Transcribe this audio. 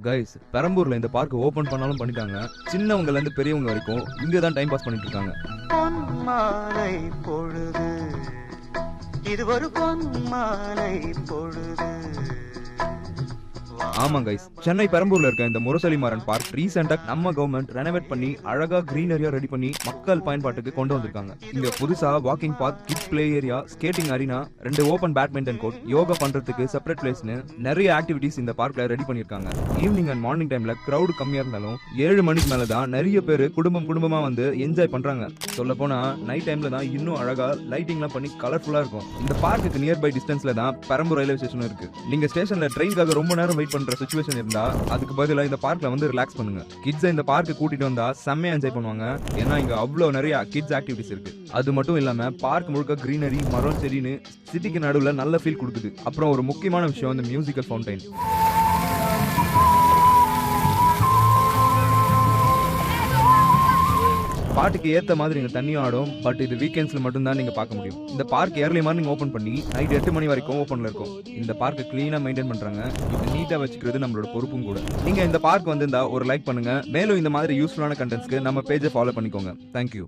Guys, பெரம்பூர்ல இந்த park open பண்ணாலும் பண்ணிட்டாங்க. சின்னவங்கல இருந்து பெரியவங்க வரைக்கும் இங்க தான் டைம் பாஸ் பண்ணிட்டு இருக்காங்க. பொன்மாலை பொழுது, இது ஒரு பொன்மாலை பொழுது. ஆமா கைஸ், சென்னை பெரம்பூர்ல இருக்க இந்த முரசொலி மாறன் பார்க் ரீசெண்டா நம்ம கவர்மெண்ட் ரெனோவேட் பண்ணி அழகா கிரீனரியா ரெடி பண்ணி மக்கள் பயன்பாட்டுக்கு கொண்டு வந்திருக்காங்க. இங்க புதுசா walking park, kids play area, skating arena, 2 open badminton court, yoga பண்றதுக்கு செப்பரேட் பிளேஸ்னு நிறைய ஆக்டிவிட்டிஸ் இந்த பார்க்ல ரெடி பண்ணிருக்காங்க. ஈவினிங் அண்ட் மார்னிங் டைம்ல கிரௌட் கம்மியா இருந்தாலும் 7 மணிக்கு மேல தான் நிறைய பேர் குடும்பமா வந்து என்ஜாய் பண்றாங்க. சொல்ல போனா நைட் டைம்ல தான் இன்னும் அழகா லைட்டிங்லாம் பண்ணி கலர்ஃபுல்லா இருக்கும். இந்த பார்க்குக்கு நியர்பை டிஸ்டன்ஸ்ல தான் பெரம்பூர் ரயில்வே ஸ்டேஷன் இருக்கு. நீங்க ஸ்டேஷன்ல ட்ரெயினுக்காக ரொம்ப நேரம் வெயிட் பண்ற சிச்சுவேஷன் இருந்தா அதுக்கு பதிலா இந்த பார்க்ல வந்து ரிலாக்ஸ் பண்ணுங்க. கிட்ஸ் இந்த பார்க்கு கூட்டிட்டு வந்தா செம்மையா என்ஜாய் பண்ணுவாங்க. ஏன்னா இங்க அவ்வளவு நிறைய கிட்ஸ் ஆக்டிவிட்டிஸ் இருக்கு. அது மட்டும் இல்லாம பார்க் முழுக்க கிரீனரி, மரம், செடின்னு சிட்டிக்கு நடுவுல நல்ல ஃபீல் கொடுக்குது. அப்புறம் ஒரு முக்கியமான விஷயம், இந்த மியூசிக்கல் ஃபவுண்டைன். பாட்டுக்கு ஏத்த மாதிரி இங்க தண்ணியும் ஆடும். பட் இது வீக்கெண்ட்ஸ்ல மட்டும் தான் நீங்க பார்க்க முடியும். இந்த பார்க் ஏர்லி மார்னிங் ஓபன் பண்ணி நைட் 8 மணி வரைக்கும் ஓபன்ல இருக்கும். இந்த பார்க்க கிளீனா மெயின்டைன் பண்றாங்க. இது நீட்டா வச்சுக்கிறது நம்மளோட பொறுப்பும் கூட. நீங்க இந்த பார்க் வந்திருந்தா ஒரு லைக் பண்ணுங்க. மேலும் இந்த மாதிரி யூஸ்ஃபுல்லான கண்டென்ட்ஸ்க்கு நம்ம பேஜை ஃபாலோ பண்ணிக்கோங்க. தேங்க்யூ.